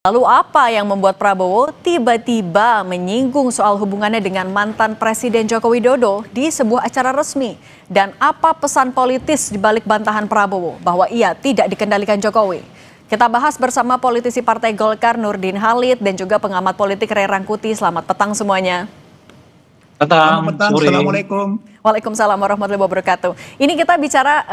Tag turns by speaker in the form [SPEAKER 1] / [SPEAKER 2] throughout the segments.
[SPEAKER 1] Lalu apa yang membuat Prabowo tiba-tiba menyinggung soal hubungannya dengan mantan Presiden Joko Widodo di sebuah acara resmi? Dan apa pesan politis di balik bantahan Prabowo bahwa ia tidak dikendalikan Jokowi? Kita bahas bersama politisi Partai Golkar Nurdin Halid dan juga pengamat politik Ray Rangkuti. Selamat petang semuanya.
[SPEAKER 2] Selamat petang, Assalamualaikum.
[SPEAKER 1] Waalaikumsalam warahmatullahi wabarakatuh. Ini kita bicara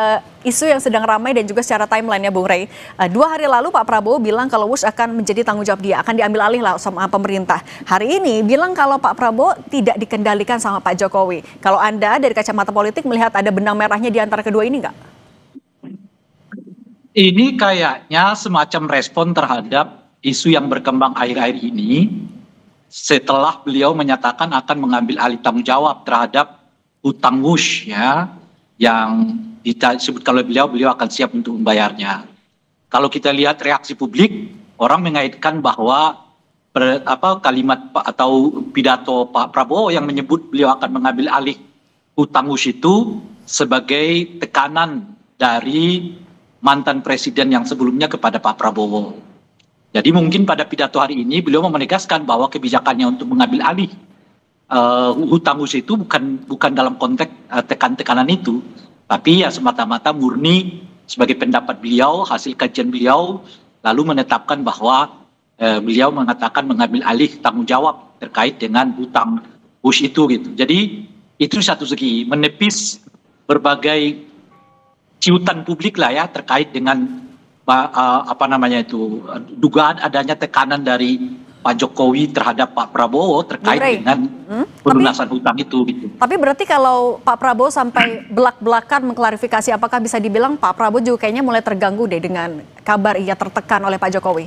[SPEAKER 1] isu yang sedang ramai dan juga secara timeline ya Bung Ray. 2 hari lalu Pak Prabowo bilang kalau WUS akan menjadi tanggung jawab dia, akan diambil alih lah sama pemerintah. Hari ini bilang kalau Pak Prabowo tidak dikendalikan sama Pak Jokowi. Kalau Anda dari kacamata politik melihat ada benang merahnya di antara kedua ini nggak?
[SPEAKER 2] Ini kayaknya semacam respon terhadap isu yang berkembang akhir-akhir ini setelah beliau menyatakan akan mengambil alih tanggung jawab terhadap hutang WUS ya, yang disebut kalau beliau akan siap untuk membayarnya. Kalau kita lihat reaksi publik, orang mengaitkan bahwa kalimat atau pidato Pak Prabowo yang menyebut beliau akan mengambil alih hutang WUS itu sebagai tekanan dari mantan presiden yang sebelumnya kepada Pak Prabowo. Jadi mungkin pada pidato hari ini beliau menegaskan bahwa kebijakannya untuk mengambil alih hutang WUS itu bukan dalam konteks tekanan itu, tapi ya semata-mata murni sebagai pendapat beliau, hasil kajian beliau, lalu menetapkan bahwa beliau mengatakan mengambil alih tanggung jawab terkait dengan hutang WUS itu gitu. Jadi itu satu segi menepis berbagai ciutan publik lah ya terkait dengan dugaan adanya tekanan dari Pak Jokowi terhadap Pak Prabowo terkait dengan pelunasan hutang itu gitu.
[SPEAKER 1] Tapi berarti kalau Pak Prabowo sampai belak-belakan mengklarifikasi, apakah bisa dibilang Pak Prabowo juga kayaknya mulai terganggu deh dengan kabar ia tertekan oleh Pak Jokowi?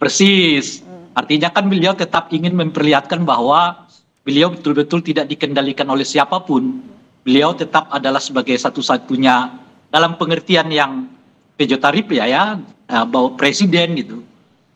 [SPEAKER 2] Persis. Artinya kan beliau tetap ingin memperlihatkan bahwa beliau betul-betul tidak dikendalikan oleh siapapun. Beliau tetap adalah sebagai satu-satunya dalam pengertian yang pejoratif ya, bahwa presiden gitu.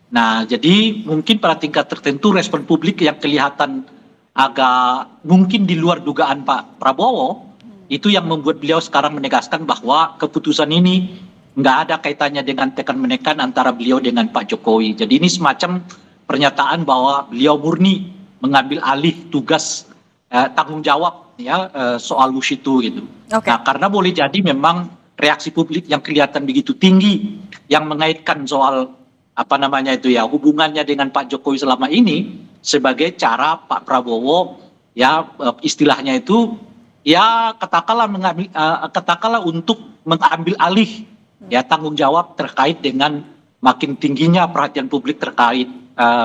[SPEAKER 2] Nah, jadi mungkin pada tingkat tertentu respon publik yang kelihatan agak mungkin di luar dugaan Pak Prabowo, itu yang membuat beliau sekarang menegaskan bahwa keputusan ini nggak ada kaitannya dengan tekan-menekan antara beliau dengan Pak Jokowi. Jadi ini semacam pernyataan bahwa beliau murni mengambil alih tugas tanggung jawab ya soal WUS itu gitu. Okay. Nah, karena boleh jadi memang reaksi publik yang kelihatan begitu tinggi yang mengaitkan soal hubungannya dengan Pak Jokowi selama ini sebagai cara Pak Prabowo ya istilahnya itu ya katakanlah untuk mengambil alih ya tanggung jawab terkait dengan makin tingginya perhatian publik terkait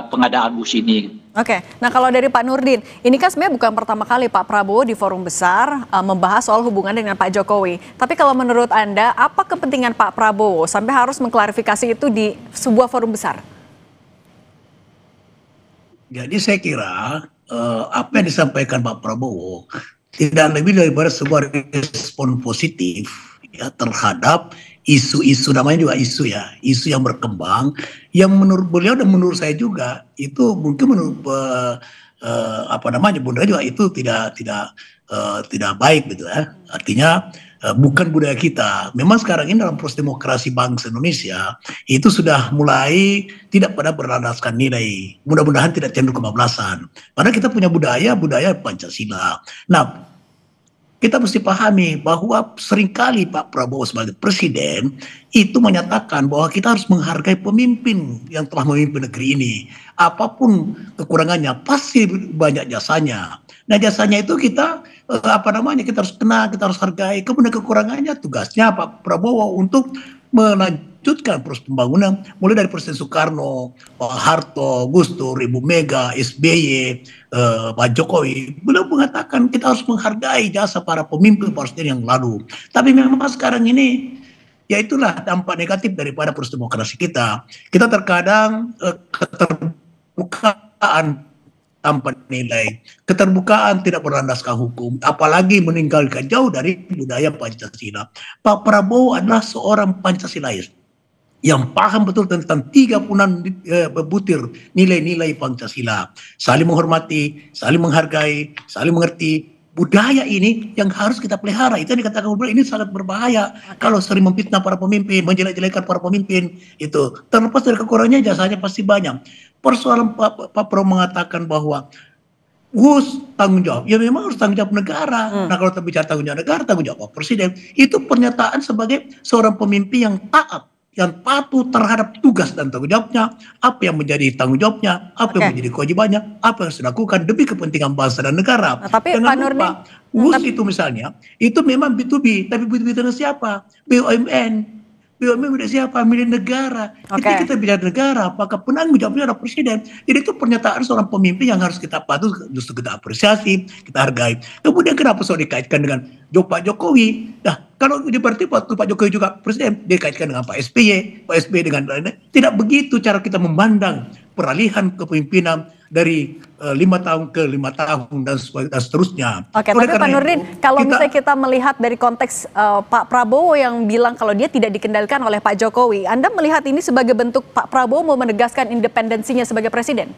[SPEAKER 2] pengadaan WUS ini.
[SPEAKER 1] Oke, nah kalau dari Pak Nurdin, ini kan sebenarnya bukan pertama kali Pak Prabowo di forum besar membahas soal hubungan dengan Pak Jokowi. Tapi kalau menurut Anda, apa kepentingan Pak Prabowo sampai harus mengklarifikasi itu di sebuah forum besar?
[SPEAKER 3] Jadi saya kira apa yang disampaikan Pak Prabowo tidak lebih daripada sebuah respon positif ya terhadap isu-isu, namanya juga isu ya, isu yang berkembang yang menurut beliau dan menurut saya juga itu mungkin menurut Bunda juga itu tidak baik gitu ya. Artinya bukan budaya kita. Memang sekarang ini dalam proses demokrasi bangsa Indonesia itu sudah mulai tidak pada berlandaskan nilai. Mudah-mudahan tidak cenderung kebablasan. Padahal kita punya budaya Pancasila. Nah, kita mesti pahami bahwa seringkali Pak Prabowo sebagai presiden itu menyatakan bahwa kita harus menghargai pemimpin yang telah memimpin negeri ini. Apapun kekurangannya pasti banyak jasanya. Nah, jasanya itu kita kita harus kenal, kita harus hargai. Kemudian kekurangannya tugasnya Pak Prabowo untuk melanjutkan proses pembangunan mulai dari Presiden Soekarno, Pak Harto, Gus Dur, Ibu Mega, SBY, Pak Jokowi. Beliau mengatakan kita harus menghargai jasa para pemimpin yang lalu. Tapi memang sekarang ini ya itulah dampak negatif daripada proses demokrasi kita. Kita terkadang keterbukaan tanpa nilai, keterbukaan tidak berlandaskan hukum, apalagi meninggalkan jauh dari budaya Pancasila. Pak Prabowo adalah seorang Pancasilais yang paham betul tentang 3 butir nilai-nilai Pancasila. Saling menghormati, saling menghargai, saling mengerti, budaya ini yang harus kita pelihara. Itu yang dikatakan ini sangat berbahaya. Kalau sering memfitnah para pemimpin, menjelek-jelekan para pemimpin, itu terlepas dari kekurangannya jasanya pasti banyak. Persoalan Pak Prabowo mengatakan bahwa Gus tanggung jawab, ya memang harus tanggung jawab negara. Nah kalau bicara tanggung jawab negara, tanggung jawab Pak Presiden, itu pernyataan sebagai seorang pemimpin yang taat, yang patuh terhadap tugas dan tanggung jawabnya, apa yang menjadi tanggung jawabnya, apa yang menjadi kewajibannya, apa yang harus dilakukan demi kepentingan bangsa dan negara.
[SPEAKER 1] Nah, tapi
[SPEAKER 3] jangan
[SPEAKER 1] Pak
[SPEAKER 3] lupa,
[SPEAKER 1] Nurdin,
[SPEAKER 3] Gus itu misalnya, itu memang B2B, tapi B2B dengan siapa? BUMN. BUMN milik siapa? Milik negara. Ketika kita bicara negara, apakah penanggung jawabnya adalah presiden? Jadi itu pernyataan seorang pemimpin yang harus kita patuh, justru kita apresiasi, kita hargai. Kemudian kenapa soal dikaitkan dengan Pak Jokowi? Nah, kalau berarti waktu Pak Jokowi juga presiden, dikaitkan dengan Pak SBY dengan lain-lain. Tidak begitu cara kita memandang peralihan kepemimpinan dari 5 tahun ke 5 tahun dan seterusnya.
[SPEAKER 1] Oke, tapi Pak Nurdin, kalau misalnya kita melihat dari konteks Pak Prabowo yang bilang kalau dia tidak dikendalikan oleh Pak Jokowi, Anda melihat ini sebagai bentuk Pak Prabowo mau menegaskan independensinya sebagai presiden?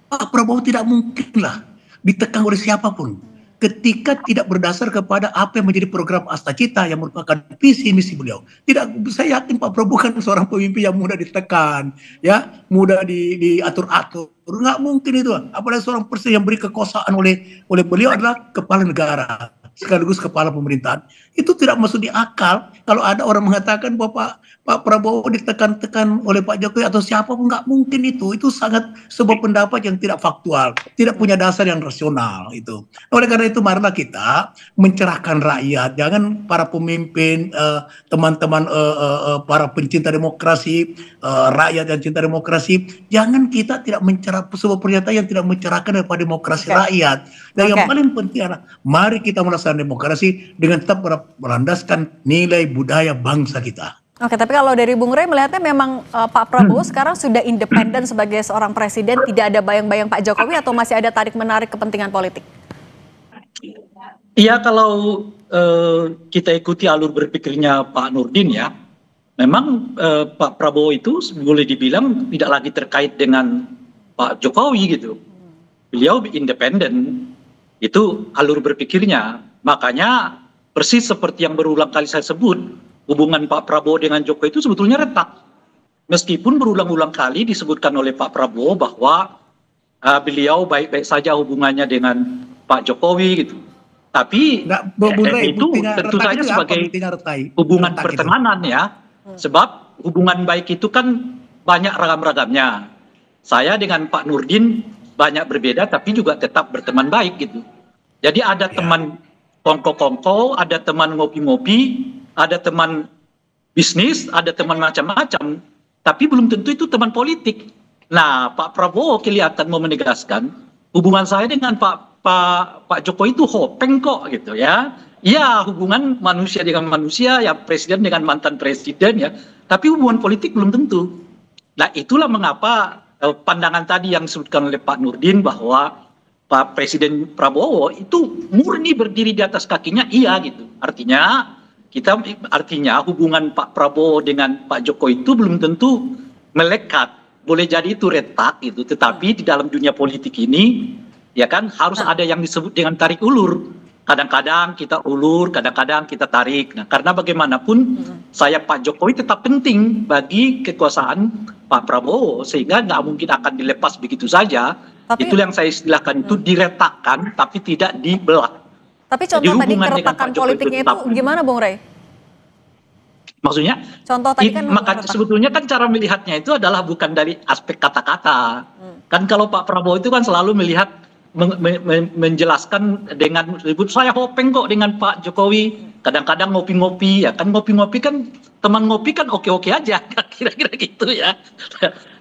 [SPEAKER 3] Pak Prabowo tidak mungkinlah ditekan oleh siapapun ketika tidak berdasar kepada apa yang menjadi program Asta Cita yang merupakan visi misi beliau. Tidak, saya yakin Pak Prabowo kan seorang pemimpin yang mudah ditekan, ya, mudah diatur-atur. Nggak mungkin itu. Apalagi seorang presiden yang beri kekuasaan oleh beliau adalah kepala negara sekaligus kepala pemerintahan. Itu tidak masuk di akal kalau ada orang mengatakan bahwa Pak Prabowo ditekan-tekan oleh Pak Jokowi atau siapapun. Nggak mungkin itu. Itu sangat sebuah pendapat yang tidak faktual, tidak punya dasar yang rasional itu. Oleh karena itu marilah kita mencerahkan rakyat. Jangan para pemimpin, teman-teman para pencinta demokrasi, rakyat yang cinta demokrasi, jangan kita tidak mencerah sebuah pernyataan yang tidak mencerahkan daripada demokrasi rakyat. Dan yang paling penting adalah mari kita melaksanakan demokrasi dengan tetap berlandaskan nilai budaya bangsa kita.
[SPEAKER 1] Oke, tapi kalau dari Bung Rey melihatnya memang Pak Prabowo sekarang sudah independen sebagai seorang presiden, tidak ada bayang-bayang Pak Jokowi atau masih ada tarik-menarik kepentingan politik?
[SPEAKER 2] Iya, kalau kita ikuti alur berpikirnya Pak Nurdin ya, memang Pak Prabowo itu boleh dibilang tidak lagi terkait dengan Pak Jokowi gitu. Beliau independen, itu alur berpikirnya. Makanya persis seperti yang berulang kali saya sebut, hubungan Pak Prabowo dengan Jokowi itu sebetulnya retak. Meskipun berulang-ulang kali disebutkan oleh Pak Prabowo bahwa beliau baik-baik saja hubungannya dengan Pak Jokowi gitu. Tapi itu tentu saja sebagai hubungan pertemanan ya. Sebab hubungan baik itu kan banyak ragam-ragamnya. Saya dengan Pak Nurdin banyak berbeda tapi juga tetap berteman baik gitu. Jadi ada teman kongko-kongko, ada teman ngopi-ngopi, ada teman bisnis, ada teman macam-macam, tapi belum tentu itu teman politik. Nah, Pak Prabowo kelihatan mau menegaskan hubungan saya dengan Pak Jokowi itu hopeng kok gitu ya. Iya, hubungan manusia dengan manusia, ya presiden dengan mantan presiden ya, tapi hubungan politik belum tentu. Nah, itulah mengapa pandangan tadi yang disebutkan oleh Pak Nurdin bahwa Pak Presiden Prabowo itu murni berdiri di atas kakinya, iya gitu. Artinya hubungan Pak Prabowo dengan Pak Jokowi itu belum tentu melekat, boleh jadi itu retak gitu. Tetapi di dalam dunia politik ini, ya kan harus ada yang disebut dengan tarik ulur. Kadang-kadang kita ulur, kadang-kadang kita tarik. Nah, karena bagaimanapun Pak Jokowi tetap penting bagi kekuasaan Pak Prabowo, sehingga nggak mungkin akan dilepas begitu saja. Itu yang saya istilahkan itu diretakkan, tapi tidak dibelah.
[SPEAKER 1] Tapi contoh tadi keretakan politiknya itu gimana, Bung Rey?
[SPEAKER 2] Maksudnya?
[SPEAKER 1] Contoh tadi kan
[SPEAKER 2] maka sebetulnya kan cara melihatnya itu adalah bukan dari aspek kata-kata. Kan kalau Pak Prabowo itu kan selalu melihat menjelaskan dengan ribut, saya hopeng kok dengan Pak Jokowi, kadang-kadang ngopi-ngopi ya kan, ngopi-ngopi kan teman ngopi kan oke-oke aja, kira-kira gitu ya.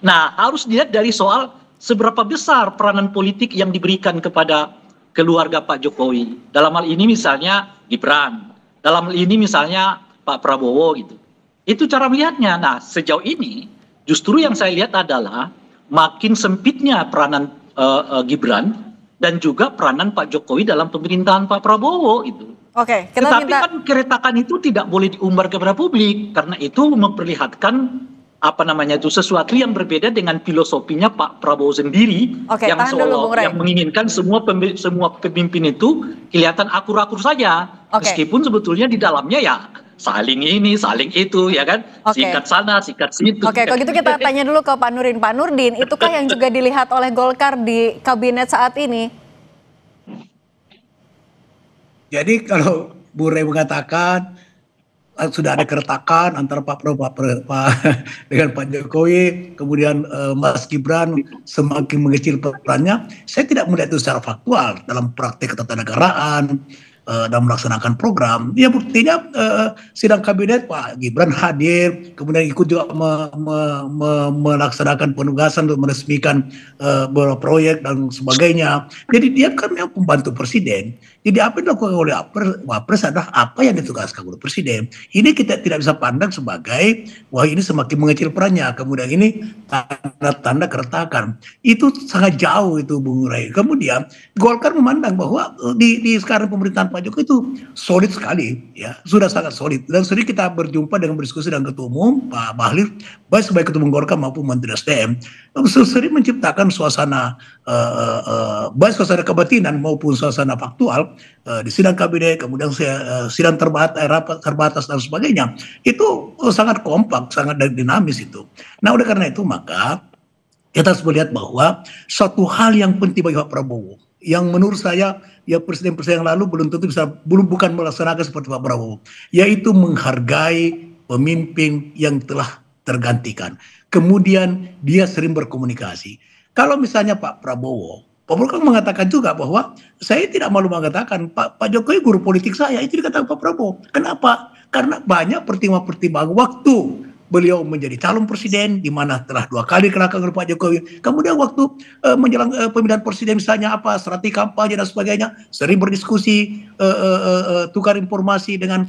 [SPEAKER 2] Nah, harus dilihat dari soal seberapa besar peranan politik yang diberikan kepada keluarga Pak Jokowi. Dalam hal ini misalnya Gibran, dalam hal ini misalnya Pak Prabowo gitu. Itu cara melihatnya. Nah, sejauh ini justru yang saya lihat adalah makin sempitnya peranan Gibran dan juga peranan Pak Jokowi dalam pemerintahan Pak Prabowo itu.
[SPEAKER 1] Oke,
[SPEAKER 2] tetapi kan keretakan itu tidak boleh diumbar kepada publik karena itu memperlihatkan apa namanya itu sesuatu yang berbeda dengan filosofinya Pak Prabowo sendiri
[SPEAKER 1] Oke,
[SPEAKER 2] yang
[SPEAKER 1] tahan dulu, Bung Rey.
[SPEAKER 2] yang menginginkan semua pemimpin itu kelihatan akur-akur saja,
[SPEAKER 1] Oke.
[SPEAKER 2] meskipun sebetulnya di dalamnya ya saling ini, saling itu, ya kan,
[SPEAKER 1] Oke.
[SPEAKER 2] sikat sana, sikat situ.
[SPEAKER 1] Oke, kalau gitu kita tanya dulu ke Pak Nurdin. Pak Nurdin, itukah yang juga dilihat oleh Golkar di kabinet saat ini?
[SPEAKER 3] Jadi kalau Bu Rey mengatakan sudah ada keretakan antara Pak Prabowo dengan Pak Jokowi, kemudian Mas Gibran semakin mengecil perannya, saya tidak melihat itu secara faktual dalam praktek ketatanegaraan dan melaksanakan program. Ya buktinya sidang kabinet Pak Gibran hadir, kemudian ikut juga melaksanakan penugasan untuk meresmikan beberapa proyek dan sebagainya. Jadi dia kan yang pembantu presiden. Jadi apa yang dilakukan oleh Wapres adalah apa yang ditugaskan oleh presiden. Ini kita tidak bisa pandang sebagai wah ini semakin mengecil perannya, kemudian ini tanda-tanda keretakan. Itu sangat jauh itu Bung Rey. Kemudian Golkar memandang bahwa di sekarang pemerintahan Pak Jokowi itu solid sekali, ya sudah sangat solid. Dan sering kita berjumpa dengan berdiskusi dengan Ketua Umum Pak Bahlil, baik sebagai Ketua Umum Golkar maupun Menteri SDM, sering menciptakan suasana baik suasana kebatinan maupun suasana faktual di sidang kabinet, kemudian sidang terbatas dan sebagainya. Itu sangat kompak, sangat dinamis itu. Nah, oleh karena itu maka kita harus melihat bahwa suatu hal yang penting bagi Pak Prabowo, yang menurut saya ya presiden-presiden yang lalu bukan melaksanakan seperti Pak Prabowo, yaitu menghargai pemimpin yang telah tergantikan. Kemudian dia sering berkomunikasi. Kalau misalnya Pak Prabowo kan mengatakan juga bahwa saya tidak malu mengatakan Pak Jokowi guru politik saya, itu dikatakan Pak Prabowo. Kenapa? Karena banyak pertimbangan waktu beliau menjadi calon presiden, di mana telah 2 kali dikalahkan oleh Pak Jokowi. Kemudian waktu menjelang pemilihan presiden misalnya apa strategi kampanye dan sebagainya, sering berdiskusi, tukar informasi dengan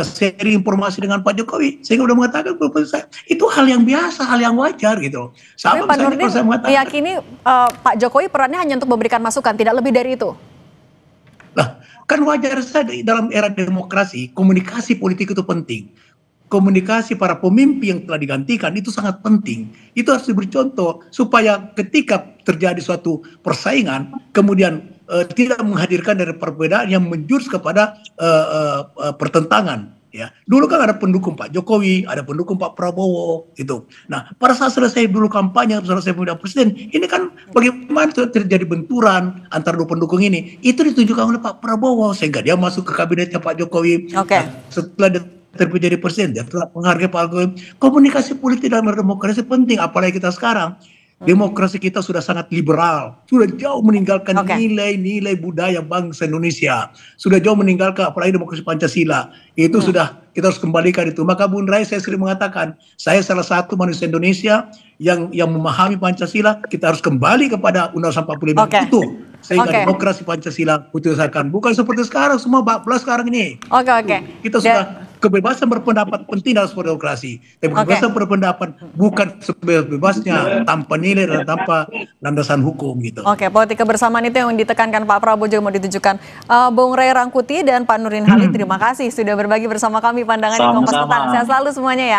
[SPEAKER 3] seri informasi dengan Pak Jokowi, sehingga udah mengatakan saya itu hal yang biasa, hal yang wajar gitu.
[SPEAKER 1] Tapi Pak Nurdin meyakini Pak Jokowi perannya hanya untuk memberikan masukan, tidak lebih dari itu.
[SPEAKER 3] Lah, kan wajar saja dalam era demokrasi, komunikasi politik itu penting. Komunikasi para pemimpin yang telah digantikan itu sangat penting. Itu harus diberi contoh supaya ketika terjadi suatu persaingan, kemudian tidak menghadirkan dari perbedaan yang menjurus kepada pertentangan. Ya, dulu kan ada pendukung Pak Jokowi, ada pendukung Pak Prabowo, itu. Nah, pada saat selesai dulu kampanye, selesai pemilihan presiden, ini kan bagaimana terjadi benturan antara dua pendukung ini, itu ditunjukkan oleh Pak Prabowo sehingga dia masuk ke kabinetnya Pak Jokowi.
[SPEAKER 1] Oke.
[SPEAKER 3] Nah, setelah terjadi presiden, dia telah menghargai Pak Jokowi. Komunikasi politik dalam demokrasi penting, apalagi kita sekarang. Demokrasi kita sudah sangat liberal, sudah jauh meninggalkan nilai-nilai budaya bangsa Indonesia, sudah jauh meninggalkan apalagi demokrasi Pancasila. Itu sudah kita harus kembalikan itu. Maka Bung Rai saya sering mengatakan, saya salah satu manusia Indonesia yang memahami Pancasila. Kita harus kembali kepada Undang-Undang 45 itu, sehingga demokrasi Pancasila putuskan. Bukan seperti sekarang semua bablas sekarang ini. Kita sudah kebebasan berpendapat penting dalam sebuah demokrasi. Tapi kebebasan berpendapat bukan sebebas-bebasnya tanpa nilai dan tanpa landasan hukum gitu.
[SPEAKER 1] Politik kebersamaan itu yang ditekankan Pak Prabowo juga mau ditunjukkan. Bung Ray Rangkuti dan Pak Nurdin Halid, terima kasih sudah berbagi bersama kami pandangan di Kompas Petang. Sehat selalu semuanya ya.